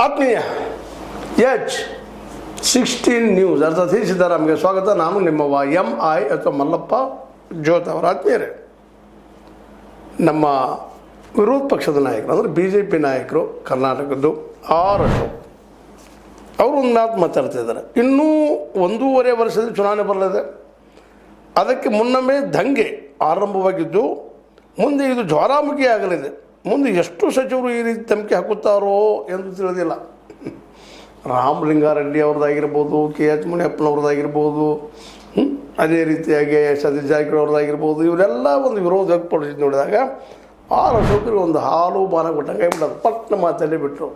ಆತ್ಮೀಯ H16 news ಅರ್ಥಾತ್ ಸಿದ್ದರಾಮಯ್ಯ ಸ್ವಾಗತ. ನಾನು ನಿಮ್ಮವ MI ಅಥವಾ ಮಲ್ಲಪ್ಪ ಜ್ಯೋತ್ ಅವರ ಆತ್ಮೀಯರೇ. ನಮ್ಮ ವಿರೋಧ ಪಕ್ಷದ ನಾಯಕರು ಅಂದರೆ BJP ನಾಯಕರು ಕರ್ನಾಟಕದ್ದು ಆರ್ ಅಶೋಕ್ ಅವರು ಒಂದು ಮಾತು ಮಾತಾಡ್ತಿದ್ದಾರೆ. ಇನ್ನೂ 1.5 ವರ್ಷದ ಚುನಾವಣೆ ಬರಲಿದೆ. ಅದಕ್ಕೆ ಮುನ್ನವೇ ದಂಗೆ ಆರಂಭವಾಗಿದ್ದು ಮುಂದೆ ಇದು ಜ್ವಾಲಾಮುಖಿ ಆಗಲಿದೆ. ಮುಂದೆ ಎಷ್ಟು ಸಚಿವರು ಈ ರೀತಿ ಧಮಕಿ ಹಾಕುತ್ತಾರೋ ಎಂದು ತಿಳಿದಿಲ್ಲ. ರಾಮಲಿಂಗಾರೆಡ್ಡಿ ಅವ್ರದ್ದಾಗಿರ್ಬೋದು, KH ಮುನಿಯಪ್ಪನವ್ರದ್ದಾಗಿರ್ಬೋದು, ಅದೇ ರೀತಿಯಾಗಿ ಸತೀಶ್ ಜಾರಕಿಹೊಳಿ ಅವ್ರದ್ದಾಗಿರ್ಬೋದು, ಇವರೆಲ್ಲ ಒಂದು ವಿರೋಧ ವ್ಯಕ್ತಪಡಿಸಿ ನೋಡಿದಾಗ ಆರ್ ಅಶೋಕರಿಗೆ ಒಂದು ಹಾಲು ಬಾನ ಕೊಟ್ಟಂಗೆ ಆಗಿಬಿಟ್ಟದು. ಪಟ್ನ ಮಾತಲ್ಲಿ ಬಿಟ್ಟರು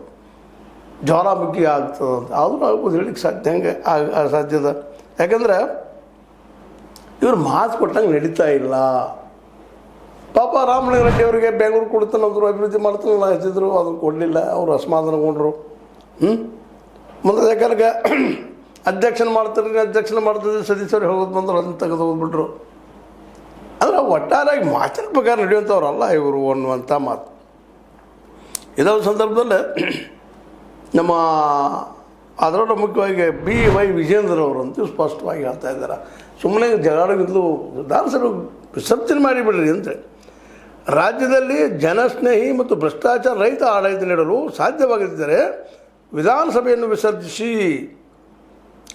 ಜ್ವಾಲಾಮುಖಿ ಆಗ್ತದೆ ಅಂತ. ಆದರೂ ಆಗ್ಬೋದು, ಹೇಳಿಕ್ಕೆ ಸಾಧ್ಯ ಹೆಂಗೆ ಸಾಧ್ಯದ? ಯಾಕಂದರೆ ಇವ್ರು ಮಾತು ಕೊಟ್ಟಂಗೆ ನಡೀತಾ ಇಲ್ಲ. ಪಾಪ ರಾಮಲಿಂಗಾರೆಡ್ಡಿ ಅವರಿಗೆ ಬೆಂಗಳೂರು ಕೊಡ್ತಾನಂದ್ರು, ಅಭಿವೃದ್ಧಿ ಮಾಡ್ತಾನಲ್ಲ ಹಚ್ಚಿದ್ರು, ಅದನ್ನು ಕೊಡಲಿಲ್ಲ. ಅವರು ಅಸಮಾಧಾನಗೊಂಡ್ರು. ಮುಂದೆ ಯಾಕಂದ್ರೆ ಅಧ್ಯಕ್ಷನ ಮಾಡ್ತಾರೆ ಸದಸ್ಯರು ಹೇಳೋದು ಬಂದರು, ಅದನ್ನು ತೆಗೆದು ಹೋಗ್ಬಿಟ್ರು. ಅಂದರೆ ಒಟ್ಟಾರೆಯಾಗಿ ಮಾತಿನ ಪ್ರಕಾರ ನಡೆಯುವಂಥವ್ರಲ್ಲ ಇವರು ಅನ್ನುವಂಥ ಮಾತು. ಇದೊಂದು ಸಂದರ್ಭದಲ್ಲಿ ನಮ್ಮ ಅದರೊಳಗೆ ಮುಖ್ಯವಾಗಿ BY ವಿಜೇಂದ್ರ ಅವರಂತೂ ಸ್ಪಷ್ಟವಾಗಿ ಹೇಳ್ತಾ ಇದ್ದಾರೆ, ಸುಮ್ಮನೆ ಜಗಳಾಡೋಗಿದ್ಲು ದಾಸರು ವಿಸರ್ಜನೆ ಮಾಡಿಬಿಡ್ರಿ ಅಂತೇಳಿ. ರಾಜ್ಯದಲ್ಲಿ ಜನಸ್ನೇಹಿ ಮತ್ತು ಭ್ರಷ್ಟಾಚಾರ ರಹಿತ ಆಡಳಿತ ನೀಡಲು ಸಾಧ್ಯವಾಗಿದ್ದರೆ ವಿಧಾನಸಭೆಯನ್ನು ವಿಸರ್ಜಿಸಿ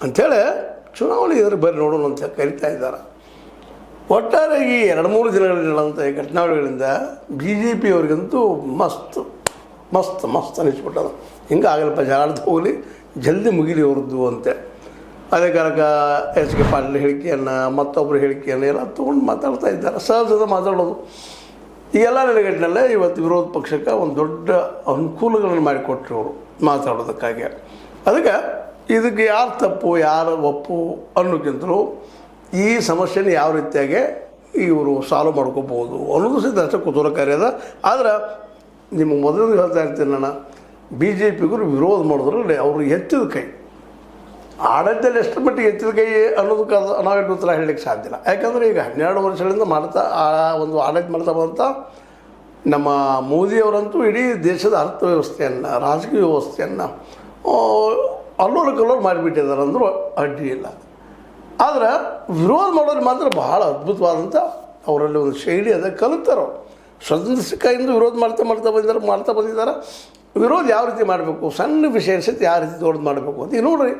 ಅಂಥೇಳಿ ಚುನಾವಣೆ ಎದುರು ಬರೀ ನೋಡೋಣ ಅಂತ ಕರಿತಾ ಇದ್ದಾರೆ. ಒಟ್ಟಾರೆ ಈ 2-3 ದಿನಗಳಿಂದ ಘಟನಾವಳಿಗಳಿಂದ BJP ಅವರಿಗಂತೂ ಮಸ್ತ್ ಮಸ್ತ್ ಮಸ್ತ್ ಅನ್ನಿಸ್ಬಿಟ್ಟದು. ಹಿಂಗೆ ಆಗಲಪ್ಪ, ಜಗಳದ ಹೋಗಲಿ, ಜಲ್ದಿ ಮುಗಿಲಿ ಅವ್ರದ್ದು ಅಂತೆ. ಅದೇ ಕಾಲಕ್ಕೆ SK ಪಾಟೀಲ್ ಹೇಳಿಕೆಯನ್ನು, ಮತ್ತೊಬ್ಬರು ಹೇಳಿಕೆಯನ್ನು ಎಲ್ಲ ತೊಗೊಂಡು ಮಾತಾಡ್ತಾ ಇದ್ದಾರೆ. ಸಹಜದ ಮಾತಾಡೋದು ಈ ಎಲ್ಲ ನೆಲೆಗಟ್ಟಿನಲ್ಲೇ ಇವತ್ತು ವಿರೋಧ ಪಕ್ಷಕ್ಕೆ ಒಂದು ದೊಡ್ಡ ಅನುಕೂಲಗಳನ್ನು ಮಾಡಿಕೊಟ್ರು ಅವರು ಮಾತಾಡೋದಕ್ಕಾಗಿ. ಅದಕ್ಕೆ ಇದಕ್ಕೆ ಯಾರು ತಪ್ಪು ಯಾರು ಒಪ್ಪು ಅನ್ನೋಕ್ಕಿಂತಲೂ ಈ ಸಮಸ್ಯೆನ ಯಾವ ರೀತಿಯಾಗಿ ಇವರು ಸಾಲ್ವ್ ಮಾಡ್ಕೋಬೋದು ಅನ್ನೋದು ಸಹಿತ ಅಷ್ಟೇ ಕುತೂಹಲಕಾರಿ ಅದ. ಆದರೆ ನಿಮ್ಮ ಮೊದಲು ಹೇಳ್ತಾ ಇರ್ತೀನಿ ನಾನು, BJPಗರು ವಿರೋಧ ಮಾಡಿದ್ರಲ್ಲಿ ಅವರು ಎತ್ತಿದ ಕೈ, ಆಡಳಿತದಲ್ಲಿ ಎಷ್ಟು ಮಟ್ಟಿಗೆ ಎತ್ತಿದ ಕೈ ಅನ್ನೋದಕ್ಕೆ ನಾವೆಷ್ಟು ಉತ್ತರ ಹೇಳಲಿಕ್ಕೆ ಸಾಧ್ಯ ಇಲ್ಲ. ಯಾಕಂದರೆ ಈಗ 12 ವರ್ಷಗಳಿಂದ ಮಾಡ್ತಾ ಒಂದು ಆಡಳಿತ ಮಾಡ್ತಾ ಬಂತ ನಮ್ಮ ಮೋದಿಯವರಂತೂ ಇಡೀ ದೇಶದ ಅರ್ಥವ್ಯವಸ್ಥೆಯನ್ನು, ರಾಜಕೀಯ ವ್ಯವಸ್ಥೆಯನ್ನು ಅಲ್ಲೋಲ ಕಲ್ಲೋಲ ಮಾಡಿಬಿಟ್ಟಿದ್ದಾರೆ ಅಂದರೂ ಅಡ್ಡಿ ಇಲ್ಲ. ಆದರೆ ವಿರೋಧ ಮಾಡೋದು ಮಾತ್ರ ಬಹಳ ಅದ್ಭುತವಾದಂಥ ಅವರಲ್ಲಿ ಒಂದು ಶೈಲಿ ಅದ, ಕಲಿತಾರೋ. ಸ್ವತಂತ್ರ ಕೈಯಿಂದ ವಿರೋಧ ಮಾಡ್ತಾ ಬಂದಿದ್ದಾರೆ. ವಿರೋಧ ಯಾವ ರೀತಿ ಮಾಡಬೇಕು, ಸಣ್ಣ ವಿಷಯ ಸಹಿತ ಯಾವ ರೀತಿ ದೊಡ್ಡದು ಮಾಡಬೇಕು ಅಂತ. ಈಗ ನೋಡ್ರಿ,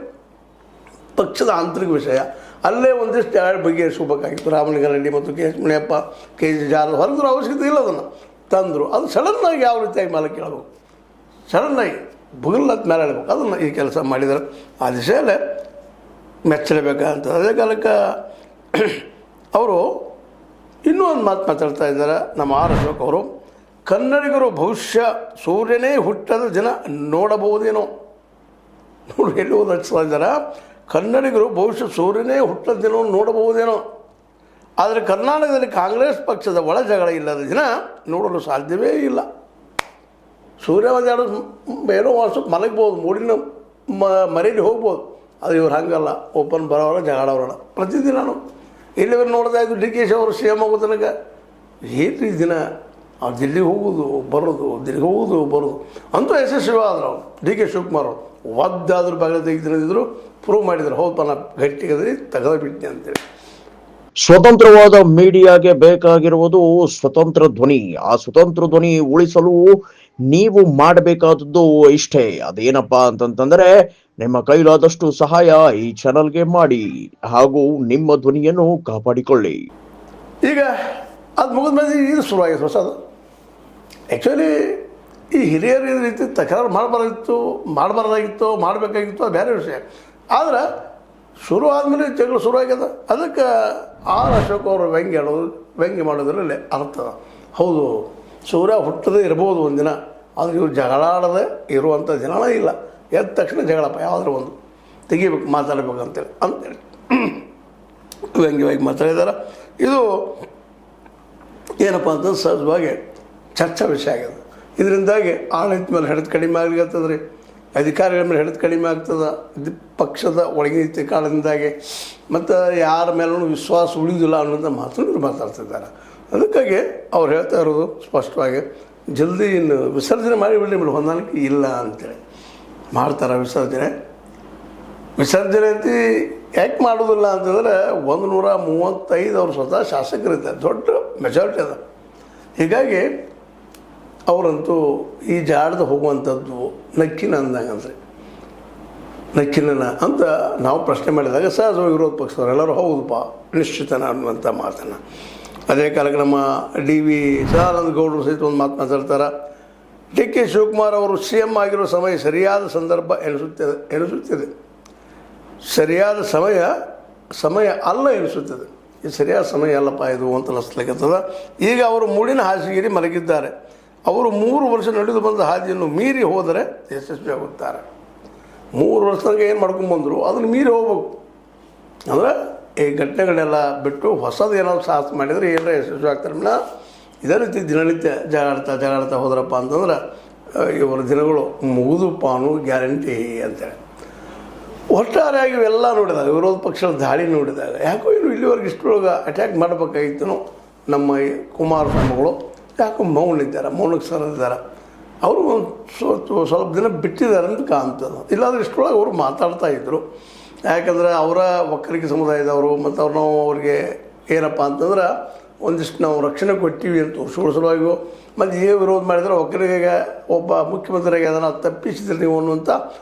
ಪಕ್ಷದ ಆಂತರಿಕ ವಿಷಯ ಅಲ್ಲೇ ಒಂದಿಷ್ಟು ಎರಡು ಬಗೆಹರಿಸಬೇಕಾಗಿತ್ತು. ರಾಮಲಿಂಗಾರೆಡ್ಡಿ ಮತ್ತು KH ಮುನಿಯಪ್ಪ, KG ಜಾರಕಿಹೊಳಿ ಹೊರದ್ರು ಅವಶ್ಯಕತೆ ಇಲ್ಲ, ಅದನ್ನು ತಂದರು. ಅದು ಸಡನ್ನಾಗಿ ಯಾವ ರೀತಿಯಾಗಿ ಮೇಲೆ ಕೇಳಬೇಕು, ಸಡನ್ನಾಗಿ ಬುಗಲ್ಲತ್ ಮೇಲೆ ಹೇಳ್ಬೇಕು. ಅದನ್ನು ಈ ಕೆಲಸ ಮಾಡಿದ್ದಾರೆ. ಆ ದಿಶೆಯಲ್ಲೇ ಮೆಚ್ಚಲೇಬೇಕಂತ. ಅದೇ ಕಾಲಕ್ಕೆ ಅವರು ಇನ್ನೂ ಒಂದು ಮಾತು ಮಾತಾಡ್ತಾ ಇದ್ದಾರೆ ನಮ್ಮ ಆರ್ ಅಶೋಕ್ ಅವರು. ಕನ್ನಡಿಗರು ಭವಿಷ್ಯ ಸೂರ್ಯನೇ ಹುಟ್ಟದ ದಿನ ನೋಡಬಹುದೇನೋ. ನೋಡಿ ಎಲ್ಲಿ ಓದಿಸ್ತಾ ಇದ್ದಾರೆ, ಕನ್ನಡಿಗರು ಭವಿಷ್ಯ ಸೂರ್ಯನೇ ಹುಟ್ಟದ ದಿನವನ್ನು ನೋಡಬಹುದೇನೋ. ಆದರೆ ಕರ್ನಾಟಕದಲ್ಲಿ ಕಾಂಗ್ರೆಸ್ ಪಕ್ಷದ ಒಳ ಜಗಳ ಇಲ್ಲದ ದಿನ ನೋಡಲು ಸಾಧ್ಯವೇ ಇಲ್ಲ. ಸೂರ್ಯ ಒಂದೆರಡು ಏನೋ ವರ್ಷಕ್ಕೆ ಮಲಗ್ಬೋದು, ಮೂಡಿನ ಮರೀಲಿ ಹೋಗ್ಬೋದು. ಅದು ಇವ್ರು ಹಂಗಲ್ಲ, ಓಪನ್ ಬರೋವರ ಜಗಳವರಲ್ಲ. ಪ್ರತಿದಿನ ಇಲ್ಲಿವರು ನೋಡ್ತಾ ಇದ್ದು DK ಅವರು CM ಆಗೋ ತನಕ ಏನು ದಿನ ದಿಲ್ಲಿಗೆ ಹೋಗೋದು ಬರೋದು, ದಿಲ್ಲಿಗೆ ಹೋಗೋದು ಬರೋದು ಅಂತೂ ಯಶಸ್ವಿ ಆದ್ರು. ಅವರು DK ಶಿವಕುಮಾರ್ ಅವರು ಒದ್ದಾದ್ರೂ ಬಾಗಿಲು ತೆಗೆದಿದ್ರು, ಪ್ರೂವ್ ಮಾಡಿದ್ರು, ಹೌದಪ್ಪ ನಾ ಗಟ್ಟಿಗದ್ರಿ ತೆಗೆದು ಬಿಟ್ಟೆ ಅಂತೇಳಿ. ಸ್ವತಂತ್ರವಾದ ಮೀಡಿಯಾಗೆ ಬೇಕಾಗಿರುವುದು ಸ್ವತಂತ್ರ ಧ್ವನಿ. ಆ ಸ್ವತಂತ್ರ ಧ್ವನಿ ಉಳಿಸಲು ನೀವು ಮಾಡಬೇಕಾದದ್ದು ಇಷ್ಟೇ. ಅದೇನಪ್ಪಾ ಅಂತಂತಂದ್ರೆ, ನಿಮ್ಮ ಕೈಲಾದಷ್ಟು ಸಹಾಯ ಈ ಚಾನಲ್ಗೆ ಮಾಡಿ ಹಾಗೂ ನಿಮ್ಮ ಧ್ವನಿಯನ್ನು ಕಾಪಾಡಿಕೊಳ್ಳಿ. ಈಗ ಅದು ಮುಗಿದ ಮೇಲೆ ಇದು ಶುರುವಾಗಿದೆ ಹೊಸದು. ಆ್ಯಕ್ಚುಲಿ ಈ ಹಿರಿಯರು ಈ ರೀತಿ ತಕರಾರು ಮಾಡಬಾರ್ದಾಗಿತ್ತು, ಮಾಡಬೇಕಾಗಿತ್ತು, ಅದು ಬೇರೆ ವಿಷಯ. ಆದರೆ ಶುರು ಆದಮೇಲೆ ಜಗಳ ಶುರುವಾಗ್ಯದ. ಅದಕ್ಕೆ ಆರ್ ಅಶೋಕ್ ಅವರು ವ್ಯಂಗ್ಯ ಮಾಡೋದ್ರಲ್ಲಿ ಅರ್ಥ. ಹೌದು, ಸೂರ್ಯ ಹುಟ್ಟದೇ ಇರ್ಬೋದು ಒಂದಿನ, ಆದರೆ ಇವ್ರು ಜಗಳಾಡದೆ ಇರುವಂಥ ದಿನನೇ ಇಲ್ಲ. ಎದ್ದ ತಕ್ಷಣ ಜಗಳಪ್ಪ ಯಾವುದಾದ್ರು ಒಂದು ತೆಗಿಬೇಕು, ಮಾತಾಡಬೇಕು ಅಂತೇಳಿ ವ್ಯಂಗ್ಯವಾಗಿ ಮಾತಾಡಿದ್ದಾರೆ. ಇದು ಏನಪ್ಪ ಅಂತಂದ್ರೆ ಸಹಜವಾಗಿ ಚರ್ಚಾ ವಿಷಯ ಆಗಿದೆ. ಇದರಿಂದಾಗಿ ಆಡಳಿತ ಮೇಲೆ ಹಿಡಿದು ಕಡಿಮೆ ಆಗ್ಲಿಕ್ಕತ್ತದ ರೀ, ಅಧಿಕಾರಿಗಳ ಮೇಲೆ ಹಿಡಿದು ಕಡಿಮೆ ಆಗ್ತದೆ. ಪಕ್ಷದ ಒಳಗಿನ ಕಾರಣದಿಂದಾಗಿ ಮತ್ತು ಯಾರ ಮೇಲೂ ವಿಶ್ವಾಸ ಉಳಿಯೋದಿಲ್ಲ ಅನ್ನೋಂಥ ಮಾತನ್ನು ಮಾತಾಡ್ತಿದ್ದಾರೆ. ಅದಕ್ಕಾಗಿ ಅವ್ರು ಹೇಳ್ತಾ ಇರೋದು ಸ್ಪಷ್ಟವಾಗಿ, ಜಲ್ದಿ ಇನ್ನು ವಿಸರ್ಜನೆ ಮಾಡಿಬಿಡ್ಲಿ, ಮೇಲೆ ಹೊಂದಾಣಿಕೆ ಇಲ್ಲ ಅಂತೇಳಿ. ಮಾಡ್ತಾರೆ ವಿಸರ್ಜನೆ ಅಂತ ಯಾಕೆ ಮಾಡೋದಿಲ್ಲ ಅಂತಂದರೆ 135 ಅವ್ರು ಸ್ವತಃ ಶಾಸಕರಿದ್ದಾರೆ, ದೊಡ್ಡ ಮೆಜಾರಿಟಿ ಅದ. ಹೀಗಾಗಿ ಅವರಂತೂ ಈ ಜಾಡ್ದು ಹೋಗುವಂಥದ್ದು ನಕ್ಕಿನ ಅಂದಂಗಂದ್ರೆ ನಕ್ಕಿನ ಅಂತ ನಾವು ಪ್ರಶ್ನೆ ಮಾಡಿದಾಗ ಸಹಜವಾಗಿ ವಿರೋಧ ಪಕ್ಷದವರು ಎಲ್ಲರೂ ಹೌದಪ್ಪ ನಿಶ್ಚಿತನ ಅನ್ನುವಂಥ ಮಾತನ್ನು. ಅದೇ ಕಾಲಕ್ಕೆ ನಮ್ಮ DV ಸದಾನಂದ ಗೌಡರು ಸಹಿತ ಒಂದು ಮಾತು ಮಾತಾಡ್ತಾರೆ, DK ಶಿವಕುಮಾರ್ ಅವರು CM ಆಗಿರೋ ಸಮಯ ಸರಿಯಾದ ಸಂದರ್ಭ ಎನಿಸುತ್ತಿದೆ. ಸರಿಯಾದ ಸಮಯ ಅಲ್ಲ ಎನಿಸುತ್ತದೆ. ಇದು ಸರಿಯಾದ ಸಮಯ ಅಲ್ಲಪ್ಪ ಇದು ಅಂತ ಅನಿಸ್ಲಿಕ್ಕತ್ತದ. ಈಗ ಅವರು ಮೂಡಿನ ಹಾಸಿಗೆಯಲ್ಲಿ ಮಲಗಿದ್ದಾರೆ. ಅವರು 3 ವರ್ಷ ನಡೆದು ಬಂದ ಹಾದಿಯನ್ನು ಮೀರಿ ಹೋದರೆ ಯಶಸ್ವಿಯಾಗುತ್ತಾರೆ. 3 ವರ್ಷದಾಗ ಏನು ಮಾಡ್ಕೊಂಡ್ಬಂದರು ಅದನ್ನು ಮೀರಿ ಹೋಗ್ಬೇಕು. ಅಂದರೆ ಈ ಘಟನೆಗಳನ್ನೆಲ್ಲ ಬಿಟ್ಟು ಹೊಸದು ಏನಾದ್ರು ಸಾಹಸ ಮಾಡಿದರೆ ಏನರ ಯಶಸ್ವಿ ಆಗ್ತಾರೆ. ಇದೇ ರೀತಿ ದಿನನಿತ್ಯ ಜಗಾಡ್ತಾ ಹೋದ್ರಪ್ಪ ಅಂತಂದ್ರೆ ಇವರ ದಿನಗಳು ಮುಗಿದುಪ್ಪ ಅನ್ನೋ ಗ್ಯಾರಂಟಿ ಅಂತೇಳಿ. ಒಟ್ಟಾರೆಯಾಗಿ ಇವೆಲ್ಲ ನೋಡಿದಾಗ ವಿರೋಧ ಪಕ್ಷದ ದಾಳಿ ನೋಡಿದಾಗ ಯಾಕೋ ಇಲ್ಲಿವರೆಗೆ ಇಷ್ಟರೊಳಗೆ ಅಟ್ಯಾಕ್ ಮಾಡಬೇಕಾಗಿತ್ತು ನಮ್ಮ ಕುಮಾರಸ್ವಾಮಿಗಳು ಯಾಕೋ ಮೌನಕ್ಕೆ ಸರಿದ್ದಾರೆ. ಅವರು ಸ್ವಲ್ಪ ದಿನ ಬಿಟ್ಟಿದ್ದಾರೆ ಅಂತ ಕಾಣ್ತದೆ. ಇಲ್ಲಾಂದ್ರೆ ಇಷ್ಟರೊಳಗೆ ಅವರು ಮಾತಾಡ್ತಾ ಇದ್ದರು. ಯಾಕಂದರೆ ಅವರ ಒಕ್ಕಲಿಗ ಸಮುದಾಯದವರು ಮತ್ತು ನಾವು ಅವ್ರಿಗೆ ಏನಪ್ಪ ಅಂತಂದ್ರೆ ಒಂದಿಷ್ಟು ನಾವು ರಕ್ಷಣೆ ಕೊಟ್ಟಿವಿ ಅಂತ ತೋರಿಸ್ಕೊಳ್ಳೋ ಮತ್ತು ಏ ವಿರೋಧ ಮಾಡಿದರೆ ಒಕ್ಕಲಿಗೆ ಒಬ್ಬ ಮುಖ್ಯಮಂತ್ರಿಯಾಗಿ ಅದನ್ನು ತಪ್ಪಿಸಿದ್ರೆ ನೀವು ಅನ್ನುವಂಥ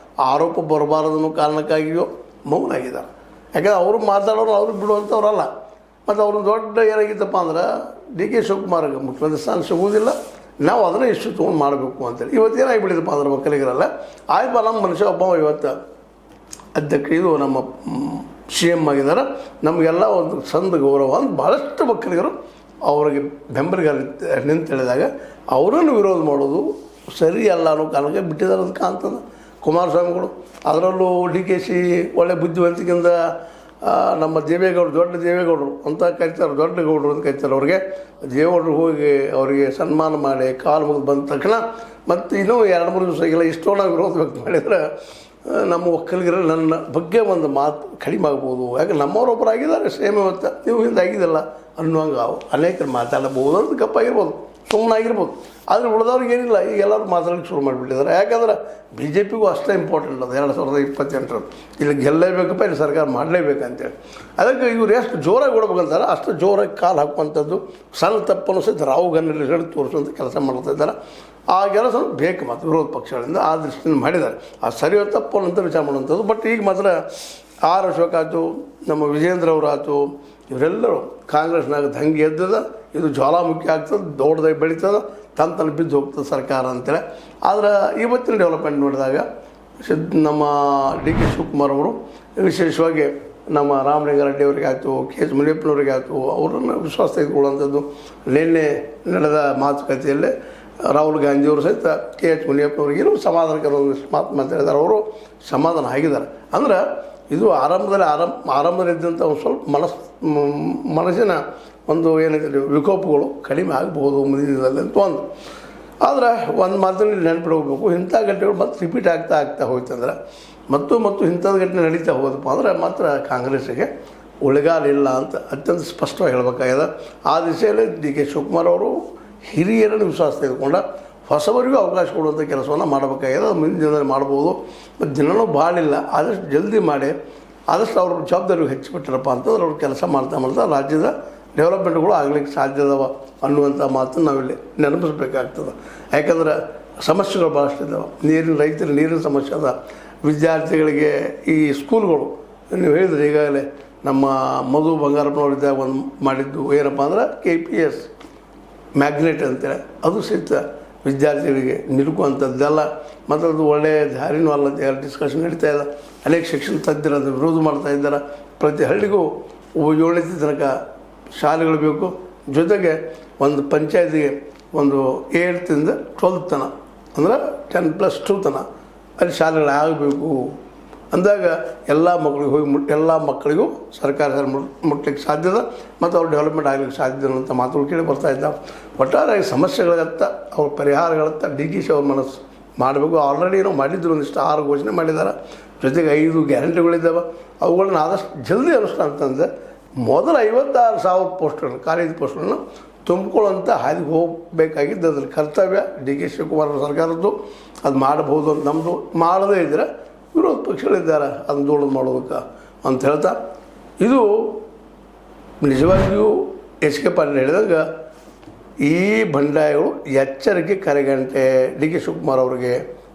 ಆರೋಪ ಬರಬಾರದನ್ನೋ ಕಾರಣಕ್ಕಾಗಿಯೋ ಮೌನಾಗಿದ್ದಾರೆ. ಯಾಕಂದರೆ ಅವರು ಮಾತಾಡೋರು ಅವ್ರಿಗೆ ಬಿಡುವಂಥವ್ರಲ್ಲ. ಮತ್ತು ಅವ್ರ ದೊಡ್ಡ ಏನಾಗಿತ್ತಪ್ಪ ಅಂದ್ರೆ DK ಶಿವಕುಮಾರ್ಗೆ ಮುಖ್ಯಮಂತ್ರಿ ಸ್ಥಾನ ಸಿಗುವುದಿಲ್ಲ, ನಾವು ಅದನ್ನು ಇಷ್ಟು ತೊಗೊಂಡು ಮಾಡಬೇಕು ಅಂತೇಳಿ. ಇವತ್ತು ಏನಾಗಿಬಿಟ್ಟಿದಪ್ಪ ಅಂದ್ರೆ ಒಕ್ಕಲಿಗರಲ್ಲ ಆಯ್ತು ನಮ್ಮ ಮನುಷ್ಯ ಒಬ್ಬ ಇವತ್ತು ಅಧ್ಯಕ್ಷ ಇದು ನಮ್ಮ CM ಆಗಿದ್ದಾರೆ, ನಮಗೆಲ್ಲ ಒಂದು ಸಂದ ಗೌರವ ಅಂತ ಭಾಳಷ್ಟು ಒಕ್ಕಲಿಗರು ಅವ್ರಿಗೆ ಬೆಂಬಲಿಗರು ನಿಂತೇಳಿದಾಗ ಅವರನ್ನು ವಿರೋಧ ಮಾಡೋದು ಸರಿ ಅಲ್ಲ ಅನ್ನೋ ಕಾರಣಕ್ಕೆ ಬಿಟ್ಟಿದ್ದಾರೆ ಅಂತ ಕಾಣ್ತದೆ ಕುಮಾರಸ್ವಾಮಿಗಳು. ಅದರಲ್ಲೂ DKC ಒಳ್ಳೆ ಬುದ್ಧಿವಂತಿಕೆಯಿಂದ ನಮ್ಮ ದೇವೇಗೌಡರು ದೊಡ್ಡ ದೇವೇಗೌಡರು ಅಂತ ಕರಿತಾರೆ, ದೊಡ್ಡ ಗೌಡರು ಅಂತ ಕರಿತಾರೆ. ಅವ್ರಿಗೆ ದೇವೇಗೌಡರು ಹೋಗಿ ಅವರಿಗೆ ಸನ್ಮಾನ ಮಾಡಿ ಕಾಲು ಮುಗಿದು ಬಂದ ತಕ್ಷಣ ಮತ್ತು ಇನ್ನೂ 2-3 ದಿವಸ ಆಗಿಲ್ಲ ಇಷ್ಟೋ ನಾವು ವಿರೋಧ ವ್ಯಕ್ತ ಮಾಡಿದರೆ ನಮ್ಮ ಒಕ್ಕಲಿಗರ ನನ್ನ ಬಗ್ಗೆ ಒಂದು ಮಾತು ಕಡಿಮೆ ಆಗ್ಬೋದು. ಯಾಕೆ ನಮ್ಮವರೊಬ್ಬರು ಆಗಿದ್ದಾರೆ ಸೇಮ್ ಇವತ್ತು ನೀವು ಹಿಂದೆ ಆಗಿದ್ದಲ್ಲ ಅನ್ನುವಂಗೆ ಅನೇಕರು ಮಾತಾಡಬಹುದು ಅಂತ ಗಪ್ಪಾಗಿರ್ಬೋದು, ಸುಮ್ಮನಾಗಿರ್ಬೋದು. ಆದರೆ ಉಳಿದವ್ರಿಗೆ ಏನಿಲ್ಲ, ಈಗ ಎಲ್ಲರೂ ಮಾತಾಡೋಕ್ಕೆ ಶುರು ಮಾಡಿಬಿಟ್ಟಿದ್ದಾರೆ. ಯಾಕಂದ್ರೆ BJPಗೂ ಅಷ್ಟೇ ಇಂಪಾರ್ಟೆಂಟ್ ಅದು 2028 ಇಲ್ಲಿ ಗೆಲ್ಲಲೇಬೇಕಪ್ಪ, ಇಲ್ಲಿ ಸರ್ಕಾರ ಮಾಡಲೇಬೇಕಂತೇಳಿ. ಅದಕ್ಕೆ ಇವ್ರು ಎಷ್ಟು ಜೋರಾಗಿ ಕೊಡ್ಬೇಕಂತಾರೆ ಅಷ್ಟು ಜೋರಾಗಿ ಕಾಲು ಹಾಕುವಂಥದ್ದು, ಸಣ್ಣ ತಪ್ಪನ್ನು ಸಹಿತ ರಾವು ಗನ್ನಲ್ಲಿ ಹೇಳಿ ತೋರಿಸುವಂಥ ಕೆಲಸ ಮಾಡ್ತಾ ಇದ್ದಾರೆ. ಆ ಕೆಲಸ ಬೇಕು ಮತ್ತು ವಿರೋಧ ಪಕ್ಷಗಳಿಂದ ಆ ದೃಷ್ಟಿಯಿಂದ ಮಾಡಿದ್ದಾರೆ. ಆ ಸರಿಯೋ ತಪ್ಪು ಅಂತ ವಿಚಾರ ಮಾಡುವಂಥದ್ದು. ಬಟ್ ಈಗ ಮಾತ್ರ ಆರ್ ಅಶೋಕ್ ಆಯ್ತು, ನಮ್ಮ ವಿಜೇಂದ್ರ ಅವರು ಆಯ್ತು, ಇವರೆಲ್ಲರೂ ಕಾಂಗ್ರೆಸ್ನಾಗ ದಂಗೆ ಎದ್ದದ, ಇದು ಜ್ವಾಲಾಮುಖಿ ಆಗ್ತದೆ, ದೊಡ್ಡದಾಗಿ ಬೆಳೀತದೆ, ತನ್ನ ಬಿದ್ದು ಹೋಗ್ತದೆ ಸರ್ಕಾರ ಅಂತೇಳಿ. ಆದರೆ ಇವತ್ತಿನ ಡೆವಲಪ್ಮೆಂಟ್ ನೋಡಿದಾಗ ನಮ್ಮ DK ಶಿವಕುಮಾರ್ ಅವರು ವಿಶೇಷವಾಗಿ ನಮ್ಮ ರಾಮಲಿಂಗಾರೆಡ್ಡಿ ಅವರಿಗೆ ಆಯಿತು, KH ಮುನಿಯಪ್ಪನವ್ರಿಗೆ ಆಯಿತು, ಅವರನ್ನು ವಿಶ್ವಾಸ ತೆಗೆದುಕೊಳ್ಳುವಂಥದ್ದು. ನಿನ್ನೆ ನಡೆದ ಮಾತುಕತೆಯಲ್ಲೇ ರಾಹುಲ್ ಗಾಂಧಿಯವರು ಸಹಿತ KH ಮುನಿಯಪ್ಪನವ್ರಿಗೆ ಏನೋ ಸಮಾಧಾನಕರ ಒಂದಿಷ್ಟು ಮಾತಾಡಿದ್ದಾರೆ. ಅವರು ಸಮಾಧಾನ ಆಗಿದ್ದಾರೆ. ಅಂದ್ರೆ ಇದು ಆರಂಭದಲ್ಲಿದ್ದಂಥ ಒಂದು ಸ್ವಲ್ಪ ಮನಸ್ಸಿನ ಒಂದು ಏನಿದೆ ವಿಕೋಪಗಳು ಕಡಿಮೆ ಆಗ್ಬೋದು ಮುಂದಿನ ದಿನದಲ್ಲಿ ಅಂತ ಒಂದು. ಆದರೆ ಒಂದು ಮಾತನ್ನು ನೆನಪಿಡಬೇಕು, ಇಂಥ ಘಟನೆಗಳು ಮತ್ತೆ ರಿಪೀಟ್ ಆಗ್ತಾ ಹೋಯ್ತಂದ್ರೆ ಮತ್ತು ಇಂಥದ್ದು ಘಟನೆ ನಡೀತಾ ಹೋದಪ್ಪ ಅಂದ್ರೆ ಮಾತ್ರ ಕಾಂಗ್ರೆಸ್ಸಿಗೆ ಉಳಿಗಾಲಿಲ್ಲ ಅಂತ ಅತ್ಯಂತ ಸ್ಪಷ್ಟವಾಗಿ ಹೇಳಬೇಕಾಗಿದೆ. ಆ ದಿಶೆಯಲ್ಲಿ DK ಶಿವಕುಮಾರ್ ಅವರು ಹಿರಿಯರನ್ನು ವಿಶ್ವಾಸ ತೆಗೆದುಕೊಂಡ ಹೊಸವರಿಗೂ ಅವಕಾಶ ಕೊಡುವಂಥ ಕೆಲಸವನ್ನು ಮಾಡಬೇಕಾಗಿದೆ. ಅದು ಮುಂದಿನ ದಿನದಲ್ಲಿ ಮಾಡ್ಬೋದು. ಮತ್ತು ದಿನವೂ ಭಾಳಿಲ್ಲ, ಆದಷ್ಟು ಜಲ್ದಿ ಮಾಡಿ ಆದಷ್ಟು ಅವ್ರ ಜವಾಬ್ದಾರಿ ಹೆಚ್ಚಿಬಿಟ್ರಪ್ಪ ಅಂತಂದ್ರೆ ಅವ್ರು ಕೆಲಸ ಮಾಡ್ತಾ ರಾಜ್ಯದ ಡೆವಲಪ್ಮೆಂಟ್ಗಳು ಆಗಲಿಕ್ಕೆ ಸಾಧ್ಯ ಅದಾವ ಅನ್ನುವಂಥ ಮಾತನ್ನು ನಾವಿಲ್ಲಿ ನೆನಪಿಸ್ಬೇಕಾಗ್ತದೆ. ಯಾಕಂದ್ರೆ ಸಮಸ್ಯೆಗಳು ಭಾಳಷ್ಟು ಇದ್ದಾವೆ. ರೈತರ ನೀರಿನ ಸಮಸ್ಯೆ ಅದ, ವಿದ್ಯಾರ್ಥಿಗಳಿಗೆ ಈ ಸ್ಕೂಲ್ಗಳು ನೀವು ಹೇಳಿದ್ರೆ ಈಗಾಗಲೇ ನಮ್ಮ ಮಧು ಬಂಗಾರಪ್ಪನವರಿದ್ದಾಗ ಒಂದು ಮಾಡಿದ್ದು ಏನಪ್ಪ ಅಂದ್ರೆ KPS ಮ್ಯಾಗ್ನೆಟ್ ಅಂತೇಳಿ ಅದು ಸಹಿತ ವಿದ್ಯಾರ್ಥಿಗಳಿಗೆ ನಿಲುಕುವಂಥದ್ದೆಲ್ಲ ಮತ್ತು ಅದು ಒಳ್ಳೆಯ ದಾರಿನೂ ಅಲ್ಲ ಅಂತ ಡಿಸ್ಕಷನ್ ನಡೀತಾ ಇದೆ. ಅನೇಕ ಶಿಕ್ಷಣ ತಜ್ಞರು ಅದು ವಿರೋಧ ಮಾಡ್ತಾ ಇದ್ದಾರೆ. ಪ್ರತಿ ಹಳ್ಳಿಗೂ 7ನೇ ತನಕ ಶಾಲೆಗಳು ಬೇಕು, ಜೊತೆಗೆ ಒಂದು ಪಂಚಾಯತಿಗೆ ಒಂದು 8th ಇಂದ 12th ತನಕ ಅಂದ್ರೆ 10+2 ತನಕ ಅಲ್ಲಿ ಶಾಲೆಗಳು ಆಗಬೇಕು ಅಂದಾಗ ಎಲ್ಲ ಮಕ್ಕಳಿಗೂ ಸರ್ಕಾರ ಮುಟ್ಲಿಕ್ಕೆ ಸಾಧ್ಯದ ಮತ್ತು ಅವ್ರ ಡೆವಲಪ್ಮೆಂಟ್ ಆಗಲಿಕ್ಕೆ ಸಾಧ್ಯ ಅನ್ನೋಂಥ ಮಾತುಗಳು ಕೇಳಿ ಬರ್ತಾ ಇದ್ದಾವೆ. ಒಟ್ಟಾರೆ ಸಮಸ್ಯೆಗಳತ್ತ ಅವ್ರ ಪರಿಹಾರಗಳತ್ತ DKC ಅವ್ರ ಮನಸ್ಸು ಮಾಡಬೇಕು. ಆಲ್ರೆಡಿ ಏನೋ ಮಾಡಿದ್ರು, ಒಂದಿಷ್ಟು 6 ಘೋಷಣೆ ಮಾಡಿದ್ದಾರೆ, ಜೊತೆಗೆ 5 ಗ್ಯಾರಂಟಿಗಳಿದ್ದಾವೆ. ಅವುಗಳನ್ನ ಆದಷ್ಟು ಜಲ್ದಿ ಅನುಷ್ಠಾನ ಅಂತಂದರೆ ಮೊದಲು 56,000 ಪೋಸ್ಟ್ಗಳು ಕಾಲೇಜ್ ಪೋಸ್ಟ್ಗಳನ್ನು ತುಂಬಿಕೊಳ್ಳುವಂಥ ಹಾದಿಗೆ ಹೋಗಬೇಕಾಗಿದ್ದು ಅದ್ರ ಕರ್ತವ್ಯ ಡಿ ಕೆ ಶಿವಕುಮಾರ್ ಸರ್ಕಾರದ್ದು. ಅದು ಮಾಡಬಹುದು ಅಂತ ನಮ್ಮದು. ಮಾಡದೇ ಇದ್ದರೆ ವಿರೋಧ ಪಕ್ಷಗಳಿದ್ದಾರೆ ಅದನ್ನು ದೊಡ್ಡದು ಮಾಡೋದಕ್ಕೆ ಅಂತ ಹೇಳ್ತಾ, ಇದು ನಿಜವಾಗಿಯೂ ಎಚ್ ಕೆ ಪಾಟೀಲ್ ಹೇಳಿದಂಗೆ ಈ ಬಂಡಾಯಗಳು ಎಚ್ಚರಿಕೆ ಕರೆಗಂಟೆ ಡಿ ಕೆ ಶಿವಕುಮಾರ್ ಅವರಿಗೆ.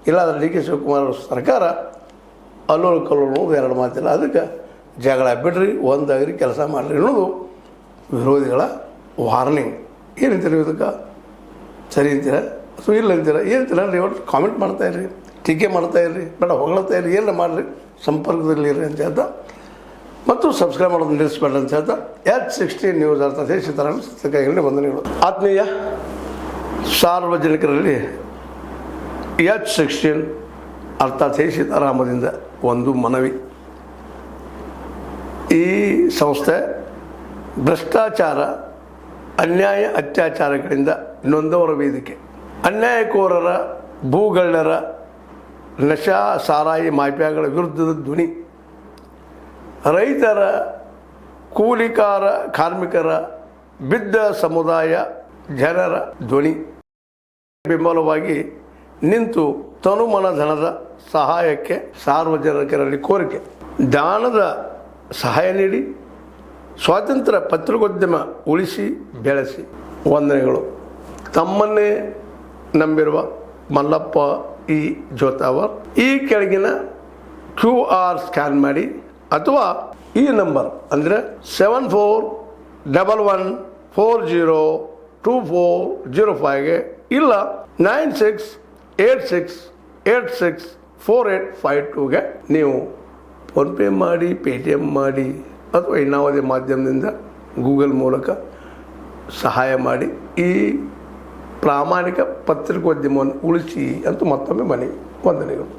ಇಲ್ಲಾಂದರೆ ಡಿ ಕೆ ಶಿವಕುಮಾರ್ ಅವ್ರ ಸರ್ಕಾರ ಅಲ್ಲೋಳು ಕಲ್ಲೋಳು ಎರಡು ಮಾತಿಲ್ಲ. ಅದಕ್ಕೆ ಜಗಳ ಬಿಡ್ರಿ, ಒಂದಾಗ್ರಿ, ಕೆಲಸ ಮಾಡಿರಿ ಅನ್ನೋದು ವಿರೋಧಿಗಳ ವಾರ್ನಿಂಗ್. ಏನಂತೀರಿ ಇದಕ್ಕೆ? ಸರಿ ಅಂತೀರ ಸೊ ಇಲ್ಲ ಅಂತೀರ? ಏನಂತೀರ ರೀ? ಒಟ್ಟು ಕಾಮೆಂಟ್ ಮಾಡ್ತಾಯಿರ್ರಿ, ಟೀಕೆ ಮಾಡ್ತಾಯಿರ್ರಿ, ಬೇಡ ಹೊಗಳ್ತಾ ಇರ್ರಿ, ಏನಾರ ಮಾಡಿರಿ, ಸಂಪರ್ಕದಲ್ಲಿರ್ರಿ ಅಂತ ಹೇಳ್ತಾ, ಮತ್ತು ಸಬ್ಸ್ಕ್ರೈಬ್ ಮಾಡೋದು ನಿಲ್ಲಿಸ್ಬೇಡ ಅಂತ ಹೇಳ್ತಾ, H16 ನ್ಯೂಸ್ ಅರ್ಥಾತ್ ಸೀತಾರಾಮ ಸತ್ಯಕಾಯಿಗಳಿಗೆ ವಂದನೆಗಳು. ಆತ್ಮೀಯ ಸಾರ್ವಜನಿಕರಲ್ಲಿ H16 ಅರ್ಥಾತ್ ಸೀತಾರಾಮದಿಂದ ಒಂದು ಮನವಿ. ಈ ಸಂಸ್ಥೆ ಭ್ರಷ್ಟಾಚಾರ, ಅನ್ಯಾಯ, ಅತ್ಯಾಚಾರಗಳಿಂದ ನೊಂದವರ ವೇದಿಕೆ. ಅನ್ಯಾಯಕೋರರ, ಭೂಗಳ್ಳರ, ನಶಾ ಸಾರಾಯಿ ಮಾಫಿಯಾಗಳ ವಿರುದ್ಧದ ಧ್ವನಿ. ರೈತರ, ಕೂಲಿಕಾರ, ಕಾರ್ಮಿಕರ, ಬಿದ್ದ ಸಮುದಾಯ ಜನರ ಧ್ವನಿ. ಬೆಂಬಲವಾಗಿ ನಿಂತು ತನುಮನ ಧನದ ಸಹಾಯಕ್ಕೆ ಸಾರ್ವಜನಿಕರಲ್ಲಿ ಕೋರಿಕೆ. ದಾನದ ಸಹಾಯ ನೀಡಿ ಸ್ವಾತಂತ್ರ್ಯ ಪತ್ರಿಕೋದ್ಯಮ ಉಳಿಸಿ ಬೆಳೆಸಿ. ವಂದನೆಗಳು. ತಮ್ಮನ್ನೇ ನಂಬಿರುವ ಮಲ್ಲಪ್ಪ ಇ ಜೋತಾವರ್. ಈ ಕೆಳಗಿನ QR ಸ್ಕ್ಯಾನ್ ಮಾಡಿ ಅಥವಾ ಈ ನಂಬರ್ ಅಂದರೆ 7411402405ಗೆ ಇಲ್ಲ 9686864852ಗೆ ನೀವು ಫೋನ್ಪೇ ಮಾಡಿ, ಪೇಟಿಎಮ್ ಮಾಡಿ ಅಥವಾ ಇನ್ನಾವುದೇ ಮಾಧ್ಯಮದಿಂದ ಗೂಗಲ್ ಮೂಲಕ ಸಹಾಯ ಮಾಡಿ ಈ ಪ್ರಾಮಾಣಿಕ ಪತ್ರಿಕೋದ್ಯಮವನ್ನು ಉಳಿಸಿ ಅಂತ ಮತ್ತೊಮ್ಮೆ ಮನವಿ. ವಂದನೆಗಳು.